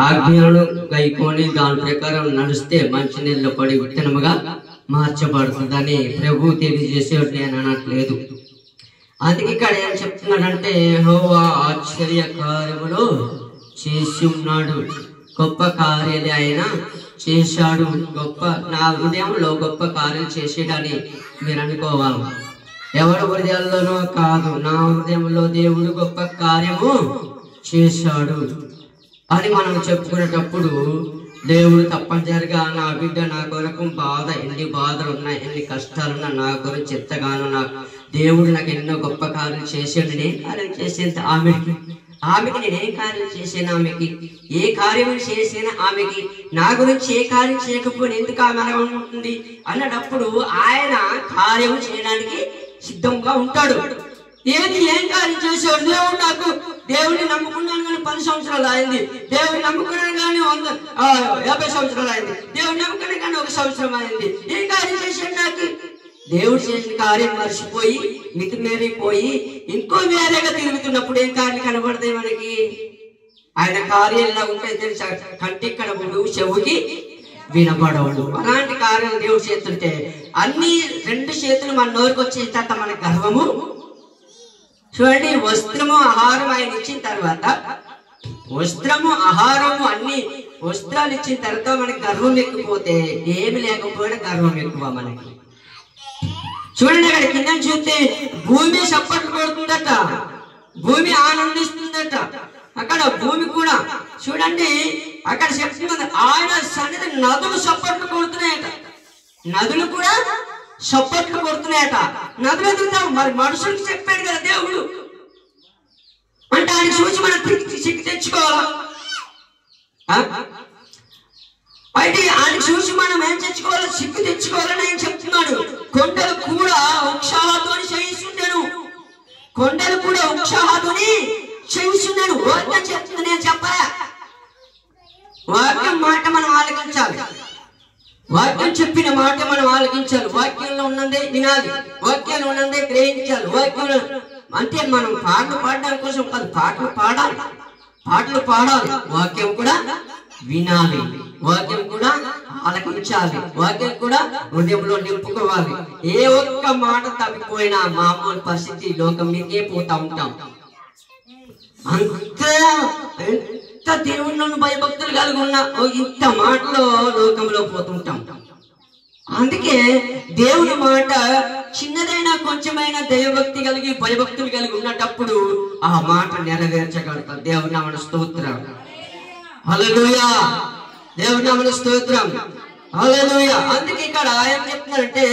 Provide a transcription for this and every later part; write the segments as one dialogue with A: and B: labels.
A: ఆజ్ఞలను గైకొని దాని ప్రకారం నడిస్తే మంచి నీళ్ళు పడి విత్తనముగా మార్చబడుతుందని ప్రభు తెలియజేసేవాడు, నేను అనట్లేదు. అందుకే ఇక్కడ ఏం చెప్తున్నాడంటే, యెహోవా ఆశ్చర్య కార్యములు చేసి ఉన్నాడు, గొప్ప కార్యాలు ఆయన చేశాడు. గొప్ప నా హృదయంలో గొప్ప కార్యం చేసేడని మీరు అనుకోవాలి. ఎవరి హృదయాల్లోనో కాదు, నా హృదయంలో దేవుడు గొప్ప కార్యము చేశాడు అని మనం చెప్పుకునేటప్పుడు దేవుడు తప్పనిసరిగా నా బిడ్డ నా కొరకు బాధ, ఎన్ని బాధలు ఉన్నాయి, ఎన్ని కష్టాలున్నా నా గురించి ఎంతగానో దేవుడు నాకు ఎన్నో గొప్ప కార్యం చేసాడు. నేను కార్యం చేసేంత ఆమెకి నేను ఏ కార్యం చేసాను, ఆమెకి ఏ కార్యం చేసినా ఆమెకి నా గురించి ఏ కార్యం చేయకపోయినా ఎందుకు ఆమె అలా ఉంటుంది అన్నప్పుడు ఆయన కార్యం చేయడానికి సిద్ధంగా ఉంటాడు. ఏం కార్యం చేశాడు? దేవుడు నాకు, దేవుడిని నమ్ముకున్నాను కానీ 10 సంవత్సరాలు అయింది, దేవుడిని నమ్ముకున్నాను కానీ 50 సంవత్సరాలు అయింది, దేవుడిని నమ్ముకున్నాను కానీ 1 సంవత్సరం అయింది. ఏం కార్యం చేశాడు నాకు? దేవుడు చేసిన కార్యం మర్చిపోయి మితిమీరిపోయి ఇంకో వేరేగా తిరుగుతున్నప్పుడు ఏం కార్యం కనబడతాయి మనకి? ఆయన కార్యాల్లో ఉంటాయి తెలుసా, కంటికి కనబడు, చెవుకి వినపడవు. అలాంటి కార్యాలు దేవుడు చేస్తుంటే అన్ని 2 చేతులు మన నోరుకు వచ్చే తర్వాత మన గర్వము చూడండి. వస్త్రము ఆహారం ఆయన ఇచ్చిన తర్వాత, వస్త్రము ఆహారము అన్ని వస్త్రాలు ఇచ్చిన తర్వాత మనకి గర్వం ఎక్కుపోతే, ఏమి లేకపోయినా గర్వం ఎక్కువ మనకి. చూడండి, అక్కడ కింద చూస్తే భూమి చప్పట్లు కొడుతుందట, భూమి ఆనందిస్తుందట. అక్కడ భూమి కూడా చూడండి, అక్కడ చెప్తుంది ఆయన సన్నిధి నదులు చప్పట్లు కొడుతున్నాయట, నదులు కూడా చప్పట్లు కొడుతున్నాయట. నదులు ఎదుగుతాం మరి మనుషులకు చెప్పాడు కదా దేవుడు, అంటే ఆయన చూసి మనం సిగ్గు తెచ్చుకోవాలా? అయితే ఆయన చూసి మనం ఏం తెచ్చుకోవాలో, సిగ్గు తెచ్చుకోవాలని ఆయన చెప్తున్నాడు. కొండలు కూడా ఉత్సాహతోని చేయిస్తున్నాను, కొండలు కూడా ఉత్సాహతోని చేయిస్తున్నాను. వాక్యం చెప్తుంది, నేను చెప్పాలా? వాక్యం మాట మనం ఆలకించాలి, వాక్యం చెప్పిన మాట మనం ఆలకించాలి. వాక్యంలో ఉన్నదే వినాలి, వాక్యంలో ఉన్నదే గ్రహించాలి. వాక్యంలో అంటే మనం పాటలు పాడడానికి కోసం కాదు, పాటలు పాడాలి, వాక్యం కూడా వినాలి, వాక్యం కూడా ఆలకించాలి, వాక్యం కూడా హృదయంలో నింపుకోవాలి. ఏ ఒక్క మాట తప్పిపోయినా మామూలు పరిస్థితి లోకం మీకే పోతా ఉంటాం. ఎంత దేవుళ్ళను భయభక్తులు కలిగి ఉన్నా ఇంత మాటలో లోకంలో పోతుంటాం. అందుకే దేవుని మాట చిన్నదైనా కొంచెమైనా దైవభక్తి కలిగి భయభక్తులు కలిగి ఉన్నప్పుడు ఆ మాట నెరవేర్చగలుగుతాం. దేవుని నామమున స్తోత్రం, హల్లెలూయా, దేవుని నామమున స్తోత్రం, హల్లెలూయా. అందుకే ఇక్కడ ఏం చెప్తున్నారంటే,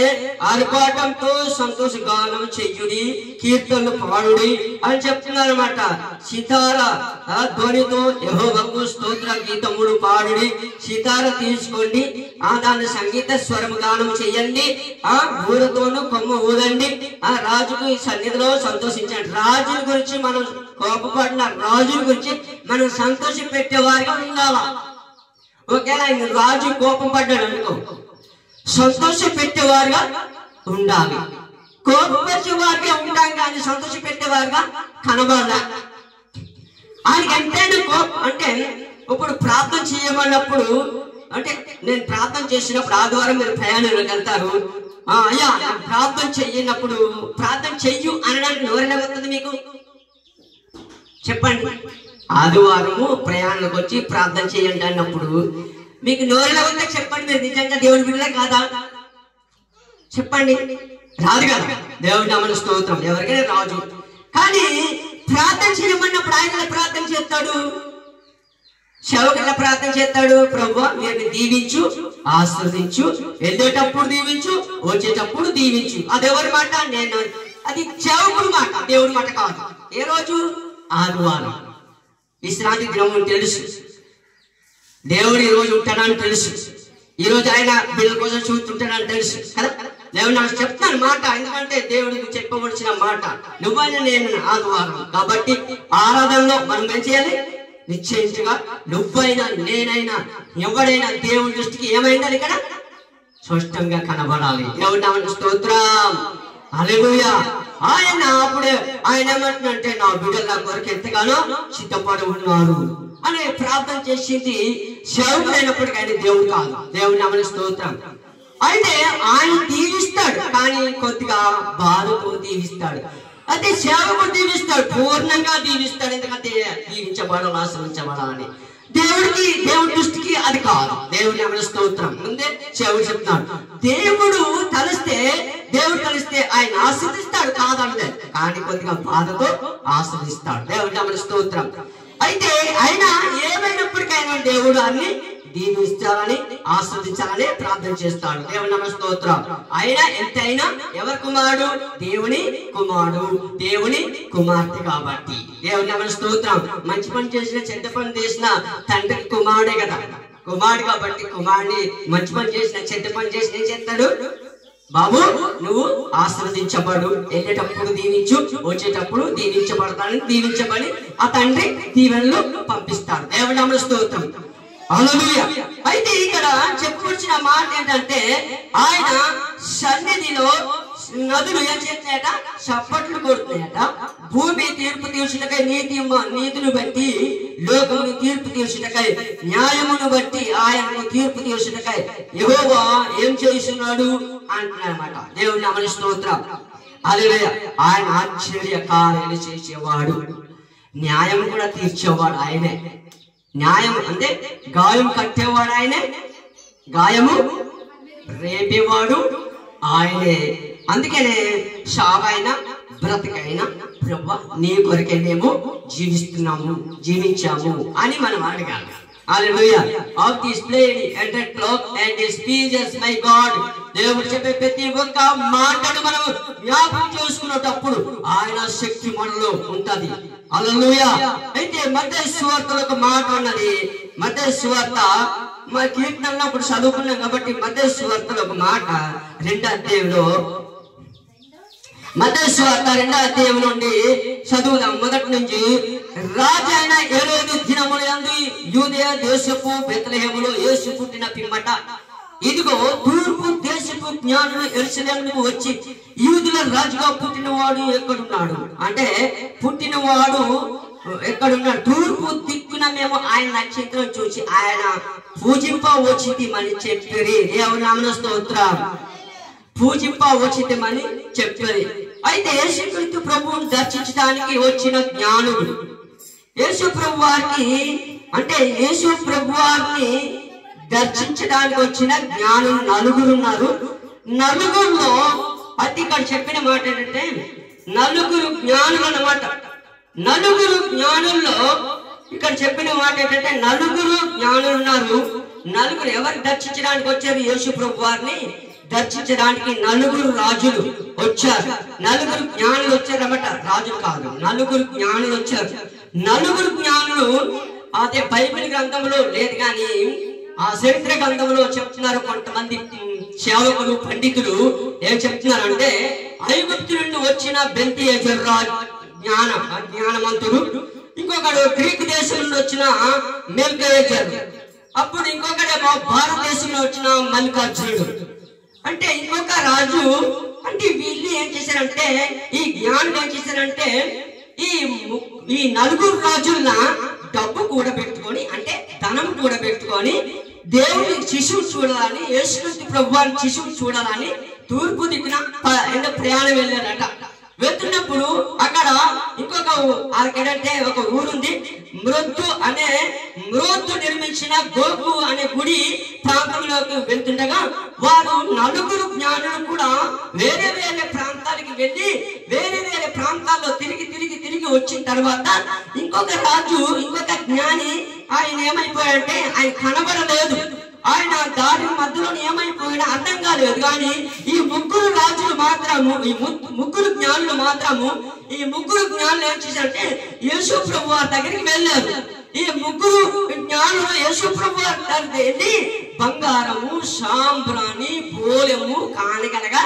A: ఆర్భాటంతో సంతోష గానం చెయ్యుడి, కీర్తనలు పాడుడి అని చెప్తున్నారు అన్నమాట. సితార ధ్వనితో యెహోవాకు స్తోత్ర గీతములు పాడుడి. సితార తీసుకోండి, దాని సంగీత స్వరము గానం చెయ్యండి, ఊరతోను కొమ్మ ఊదండి, రాజుకు ఈ సన్నిధిలో సంతోషించండి. రాజుల గురించి మనం కోపపడిన రాజుల గురించి మనం సంతోష పెట్టేవారిగా ఉండాలా. ఒకవేళ ఆయన రాజు కోపం పడ్డాడు అనుకో, సంతోష పెట్టేవారుగా ఉండాలి. కోపపరిచేవారుగా ఉంటాం కానీ సంతోష పెట్టేవారుగా కనబడాలి. ఆయనకి ఎంతైనా కోపం అంటే, ఇప్పుడు ప్రార్థన చేయమన్నప్పుడు, అంటే నేను ప్రార్థన చేసినప్పుడు ఆదివారం మీరు ప్రయాణంలోకి వెళ్తారు, అయ్యా ప్రార్థన చెయ్యినప్పుడు ప్రార్థన చెయ్యు అనడానికి ఎవరైనా వస్తుంది మీకు? చెప్పండి. ఆదివారము ప్రయాణంలోకి వచ్చి ప్రార్థన చేయండి అన్నప్పుడు మీకు నోరులో ఉందా? చెప్పండి, మీరు నిజంగా దేవుని బిడ్డలే కాదా? చెప్పండి. రాదు కదా. దేవుడి నామమున స్తోత్రం, ఎవరికైనా రాజు. కానీ ప్రార్థన చేయమన్నప్పుడు ఆయన ప్రార్థన చేస్తాడు, సేవకుల ప్రార్థన చేస్తాడు, ప్రభువా మీరు దీవించు, ఆశీర్వదించు, వెళ్ళేటప్పుడు దీవించు, వచ్చేటప్పుడు దీవించు. అది ఎవరి మాట? అది సేవకుడి మాట, దేవుడి మాట కాదు. ఏ రోజు? ఆదివారం, విశ్రాంతి దినం తెలుసు. దేవుడు ఈ రోజు ఉంటాడని తెలుసు, ఈ రోజు ఆయన బిడ్డల కోసం చూస్తుంటాడని తెలుసు కదా. దేవుడు నాకు చెప్తాను మాట, ఎందుకంటే దేవుడికి చెప్పవలసిన మాట నువ్వైనా నేను ఆదివారం కాబట్టి ఆరాధనలో మనం ఏం చేయాలి? నిశ్చయించగా నువ్వైనా నేనైనా ఎవడైనా దేవుని దృష్టికి ఏమైందని ఇక్కడ స్పష్టంగా కనబడాలి. దేవుడి నామమున స్తోత్రం, హల్లెలూయా. ఆయన అప్పుడే ఆయన ఏమంటున్నాడంటే, నా బిడ్డల కొరకు ఎంతగానో సిద్ధపడి ఉన్నారు, అనే ప్రార్థన చేసింది సేవకుడైనప్పటికీ ఆయన దేవుడు కాదు. దేవుని నామమున స్తోత్రం. అయితే ఆయన దీవిస్తాడు, కానీ కొద్దిగా బాధతో దీవిస్తాడు. అయితే సేవకుడు దీవిస్తాడు, పూర్ణంగా దీవిస్తాడు. ఎందుకంటే దీవించబడాలి, ఆశ్రయించబడాలని. దేవుడి దృష్టికి అది కాదు. దేవుని నామమున స్తోత్రం. ముందే సేవకుడు చెప్తున్నాడు, దేవుడు తలిస్తే ఆయన ఆశీర్వదిస్తాడు కాదనలేదు, కానీ కొద్దిగా బాధతో ఆశీర్వదిస్తాడు. దేవుని నామమున స్తోత్రం. అయితే ఆయన ఏమైనప్పటికైనా దేవుడు అన్ని దీవించాలని ఆస్వాదించాలని ప్రార్థన చేస్తాడు. దేవుని నామమున స్తోత్రం. ఆయన ఎంతైనా ఎవరి కుమారుడు? దేవుని కుమారుడు, దేవుని కుమార్తె కాబట్టి. దేవుని నామమున స్తోత్రం. మంచి పని చేసిన చెడ్డ పని చేసిన తండ్రి కుమారుడే కదా, కుమారుడు కాబట్టి కుమారుని మంచి పని చేసిన చెడ్డ పని చేసిన ఏం చేస్తాడు? బాబు నువ్వు ఆశీర్వదించబడు, వెళ్ళేటప్పుడు దీవించు, వచ్చేటప్పుడు దీవించబడతానని దీవించబడి ఆ తండ్రి దీవెనలు పంపిస్తాడు. దేవుని నామమున స్తోత్రం. హల్లెలూయా. అయితే ఇక్కడ చెప్పుకొచ్చిన మాట ఏంటంటే, ఆయన సన్నిధిలో నదులు ఏం చేస్తున్నాయట? చప్పట్లు కొడుతున్నాయట. భూమి తీర్పు తీర్చుటకై నీతిని బట్టి, లోకమును తీర్పు తీర్చుటకై, న్యాయమును బట్టి ఆయనకు తీర్పు తీర్చుటకై యెహోవా ఏం చేస్తున్నాడు అంటున్నారన్నమాట. దేవుని నామమున స్తోత్రం. హల్లెలూయా. ఆయన ఆశ్చర్య కార్యాలు చేసేవాడు, న్యాయం కూడా తీర్చేవాడు ఆయనే. న్యాయం అంటే గాయం కట్టేవాడు ఆయనే, గాయము రేపేవాడు ఆయనే. అందుకనే సావైనా బ్రతికైనా ప్రభువా నీ కొరకే మేము జీవించాము అని మనం అడగాలి. Hallelujah. Of this played enter clock and speeches my God. దేవుడు చెప్పే ప్రతి ఒక్క మాటను మనం జ్ఞాపకం చేసుకునేటప్పుడు ఆయన శక్తి మనలో ఉంటది. హల్లెలూయా. అయితే మత్తయి సువార్తలో ఒక మాట ఉన్నది. మత్తయి సువార్త మా కీర్తనలో ఇప్పుడు చదువుకున్నాం కాబట్టి మత్తయి సువార్తలో ఒక మాట 2వ అధ్యాయంలో, మత్తయి సువార్త 2వ అధ్యాయం నుండి చదువుదాం మొదటి నుంచి. రాజైన హేరోదు దినములందు యూదయ దేశపు బెత్లెహేములో యేసు పుట్టిన పిమ్మట, ఇదిగో తూర్పు దేశపు జ్ఞానులు యెరూషలేముకు వచ్చి, యూదుల రాజుగా పుట్టినవాడు ఎక్కడున్నాడు అంటే, పుట్టినవాడు ఎక్కడున్నాడు? తూర్పు దిక్కున మేము ఆయన నక్షత్రం చూసి ఆయన పూజింప వచ్చిందని చెప్పిరి. దేవుని నామమున స్తోత్రం. పూజింప వచ్చిందని చెప్పిరి. అయితే యేసుక్రీస్తు ప్రభువును దర్శించడానికి వచ్చిన జ్ఞానులు, యేసు ప్రభు వారిని దర్శించడానికి వచ్చిన జ్ఞానులు నలుగురు ఉన్నారు. నలుగురులో అది ఇక్కడ చెప్పిన మాట ఏంటంటే, నలుగురు జ్ఞానులు అన్నమాట. నలుగురు జ్ఞానుల్లో ఇక్కడ చెప్పిన మాట ఏంటంటే, నలుగురు జ్ఞానులు ఉన్నారు. నలుగురు ఎవరు దర్శించడానికి వచ్చారు? యేసు ప్రభు వారిని దర్శించడానికి నలుగురు రాజులు వచ్చారు. నలుగురు జ్ఞానులు వచ్చారన్నమాట, రాజులు కాదు, నలుగురు జ్ఞానులు వచ్చారు. నలుగురు జ్ఞానులు అదే బైబిల్ గ్రంథంలో లేదు, కానీ ఆ చరిత్ర గ్రంథంలో చెప్తున్నారు. కొంతమంది సేవకులు పండితులు ఏం చెప్తున్నారంటే, ఐగుప్తు నుండి వచ్చిన బెల్తెషాజరు రాజు జ్ఞానవంతుడు, ఇంకొకడు గ్రీకు దేశం నుండి వచ్చిన మెల్కీయెజరు, అప్పుడు ఇంకొకడేమో భారతదేశంలో వచ్చిన మల్లికార్జునుడు. అంటే ఇంకొక రాజు. అంటే వీళ్ళు ఏం చేశారంటే, ఈ జ్ఞానులు ఏం చేశారంటే, ఈ నలుగురు రాజుల డబ్బు కూడబెట్టుకొని, అంటే ధనం కూడబెట్టుకొని, దేవుని శిశువు చూడాలని, యేసుక్రీస్తు ప్రభువాని శిశువు చూడాలని తూర్పు దిక్కున ప్రయాణం వెళ్ళారట. వెళ్తున్నప్పుడు అక్కడ ఇంకొక అక్కడంటే ఒక ఊరుంది, మ్రోత్తు నిర్మించిన గోపు అనే గుడి ప్రాంతంలోకి వెళ్తుండగా, వారు నలుగురు జ్ఞానులు కూడా వేరే వేరే ప్రాంతాలకు వెళ్ళి వేరే వేరే ప్రాంతాల్లో తిరిగి వచ్చిన తర్వాత ఇంకొక రాజు, ఇంకొక జ్ఞాని ఆయన ఏమైపోయాడంటే, ఆయన కనబడలేదు. ఆయన దారి మధ్యలో ఏమైపోయినా అర్థం కాలేదు. కానీ ఈ ముగ్గురు రాజులు మాత్రము, ఈ ముగ్గురు జ్ఞానులు మాత్రము, ఈ ముగ్గురు జ్ఞానులు ఏం చేశారంటే యేసు ప్రభు వారి దగ్గరికి వెళ్ళారు. ఈ ముగ్గురు జ్ఞానులు యేసు ప్రభు వారి దగ్గరికి వెళ్ళి బంగారము, సాంబ్రాణి, బోలెము కానుకలుగా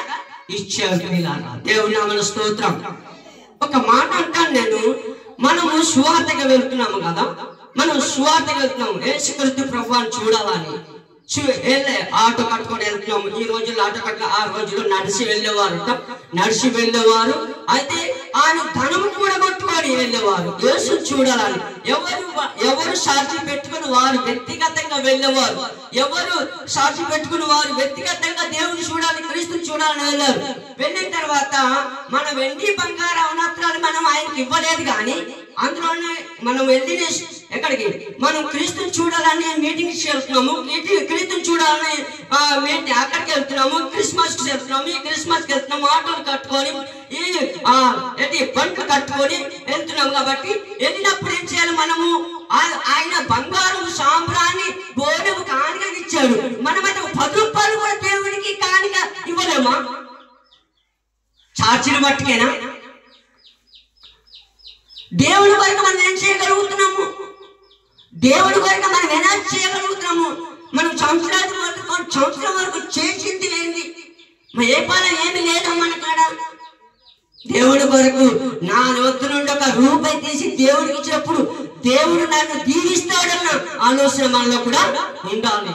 A: ఇచ్చారు. దేవుని నామమున స్తోత్రం. ఒక మాట అంటాను నేను, మనము సువార్తగా వెళ్తున్నాము కదా, మనం సువార్తగా వెళ్తున్నాము యేసుక్రీస్తు ప్రభువుని చూడాలని. వెళ్ళే ఆటో కట్టుకొని వెళ్తున్నాము. ఈ రోజుల్లో ఆటో కట్ట, ఆ రోజుల్లో నడిచి వెళ్ళేవారు. అయితే ఆయన ధనము కూడా కొట్టుకొని వెళ్ళేవారు యేసు చూడాలని. ఎవరు సాక్షి పెట్టుకుని వారు వ్యక్తిగతంగా వెళ్ళేవారు. ఎవరు సాక్షి పెట్టుకుని వారు వ్యక్తిగతంగా దేవుని చూడాలి, క్రీస్తుని చూడాలని వెళ్ళారు. వెళ్ళిన తర్వాత మన వెండి బంగారు అవనత్రాలు మనం ఆయనకి ఇవ్వలేదు, కానీ అందులోనే మనం వెళ్ళి ఎక్కడికి మనం క్రీస్తుని చూడాలని మీటింగ్స్ వెళ్తున్నాము, క్రీస్తుని చూడాలని అక్కడికి వెళ్తున్నాము, క్రిస్మస్కి వెళ్తున్నాము. ఈ క్రిస్మస్కి వెళ్తున్నాము, ఆటోలు కట్టుకొని బండ్లు కట్టుకొని వెళ్తున్నాము. కాబట్టి వెళ్ళినప్పుడు ఏం చేయాలి మనము? ఆయన బంగారు సాంబ్రాన్ని బోనము కానుక ఇచ్చాడు. మనమైతే 10 రూపాయలు కూడా దేవుడికి కానుక ఇవ్వలేమా? చార్జీలు బట్టుకేనా? దేవుడి కొరకు మనం ఏం చేయగలుగుతున్నాము? దేవుడి కొరకు మనం ఎలా చేయగలుగుతున్నాము? మనం సంవత్సరం వరకు చేసింది ఏంది? ఏ పని ఏమి లేదా మన కాడ? దేవుడి కొరకు నా వద్ద నుండి 1 రూపాయి తీసి దేవుడికి ఇచ్చినప్పుడు దేవుడు నన్ను దీవిస్తాడన్న ఆలోచన మనలో కూడా ఉండాలి.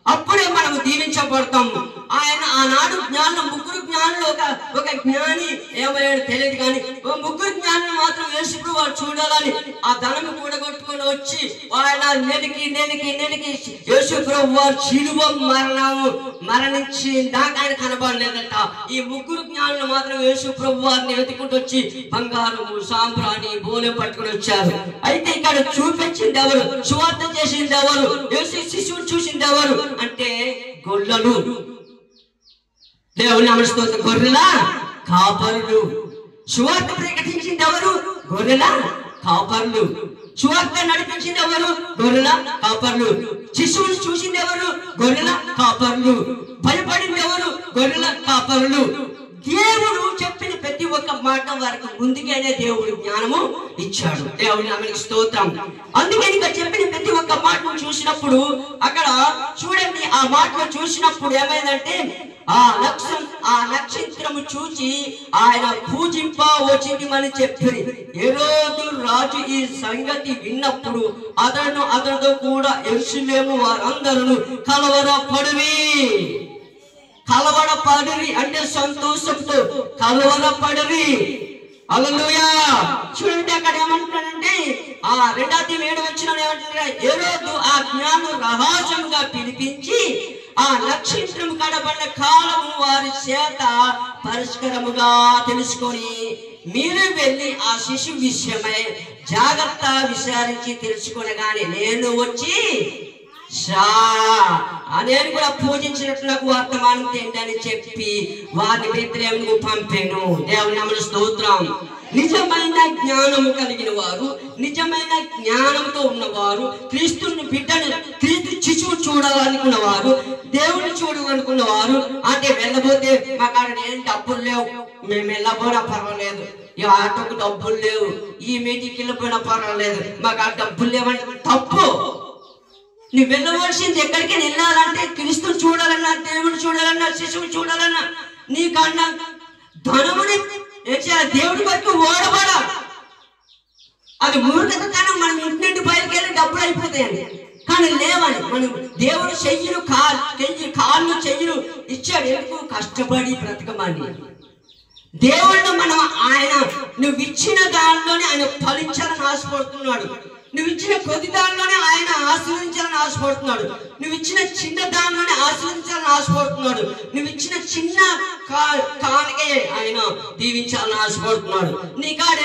A: అప్పుడే మనము దీవించబడతాము. ఆయన ఆనాడు జ్ఞానం, 3 జ్ఞానులు ఒక జ్ఞాని ఏమయ్యాడు తెలియదు, కానీ 3 జ్ఞానులు మాత్రం యేసుప్రభువు వారు చూడాలని ఆ ధనము కూడగొట్టుకొని వచ్చి ఆయన నెలికి యేసుప్రభువు వారు శిలువ మరణించి దాకా ఆయన కనబడలేదట. ఈ 3 జ్ఞానులు మాత్రం యేసుప్రభువు వారిని వెతుకుంటూ వచ్చి బంగారము సాంబ్రాణి బోలె పట్టుకుని వచ్చారు. అయితే ఇక్కడ చూపించింది ఎవరు? సువార్త చేసింది ఎవరు? యేసు శిశువుని చూసింది ఎవరు అంటే గొల్లలు. దేవుని నామముతో గొర్రెల కాపరులు. సువార్త ప్రకటించింది ఎవరు? గొర్రెల కాపరులు. సువార్త నడిపించింది ఎవరు? గొర్రెల కాపరులు. శిశువుని చూసింది ఎవరు? గొర్రెల కాపరులు. భయపడింది ఎవరు? గొర్రెల కాపరులు. దేవుడు చెప్పిన ప్రతి ఒక్క మాట వారికి ముందుగానే దేవుడు జ్ఞానము ఇచ్చాడు. దేవుని నామమునకు స్తోత్రం. అందుకని ఇక్కడ చెప్పిన ప్రతి ఒక్క మాటను చూసినప్పుడు అక్కడ చూడండి, ఆ మాటను చూసినప్పుడు ఏమైందంటే ఆ నక్షత్రము చూచి ఆయన పూజింప వచ్చింది అని చెప్పి హేరోదు రాజు ఈ సంగతి విన్నప్పుడు అతనితో కూడా యెరూషలేము వారందరూ కలవరపడిరి అంటే సంతోషంతో కలవరపడిరి. హల్లెలూయా. చూడండి అక్కడ ఏమంటున్నాడంటే 2:7 ఏమంటున్నాడు? హేరోదు ఆ జ్ఞానం రహస్యంగా పిలిపించి ఆ నక్షత్రం కనబడిన కాలము వారి చేత పరిష్కారముగా తెలుసుకొని మీరు వెళ్ళి ఆ శిశువు విషయమై జాగ్రత్త విచారించి తెలుసుకొనగానే నేను వచ్చి నేను కూడా పూజించినట్లు నాకు వర్తమానం ఏంటని చెప్పి వారిని బెత్లెహేముకు పంపాను. దేవుని నామమునకు స్తోత్రం. నిజమైన జ్ఞానము కలిగిన వారు, నిజమైన జ్ఞానంతో ఉన్నవారు, క్రీస్తు శిశువు చూడాలనుకున్న వారు, దేవుని చూడాలనుకున్న వారు అంటే వెళ్ళబోతే మా కాడ ఏం డబ్బులు లేవు, మేము వెళ్ళబోనా పర్వాలేదు, ఈ ఆటోకు డబ్బులు లేవు, ఈ మీటింగ్కి వెళ్ళిపోయినా పర్వాలేదు, మాకు ఆ డబ్బులు లేవంటే తప్పు. నువ్వు వెళ్ళవలసింది ఎక్కడికి వెళ్ళాలంటే క్రీస్తుని చూడాలన్నా, దేవుని చూడాలన్నా, శిశువుని చూడాలన్నా నీకన్నా ధనముని దేవుడి వరకు ఓడబడా. అది మూర్ఖతనం. మనం ఇంటి నుండి బయటకు వెళ్ళి డబ్బులు అయిపోతాయండి, కానీ లేవని మనం దేవుడు కాళ్ళు చెయ్యలు ఇచ్చాడు. ఎందుకు? కష్టపడి బ్రతకమని. దేవుడు మనం నువ్వు ఇచ్చిన దానిలోనే ఆయన ఫలించాలని ఆశపడుతున్నాడు. నువ్వు ఇచ్చిన కొద్ది దానిలోనే ఆయన ఆశీర్వదించాలని ఆశపడుతున్నాడు. నువ్వు ఇచ్చిన చిన్న దానిలోనే ఆశీర్వదించాలని ఆశపడుతున్నాడు. నువ్వు ఇచ్చిన చిన్న కానుకే ఆయన దీవించాలని ఆశపడుతున్నాడు. నీ కాడ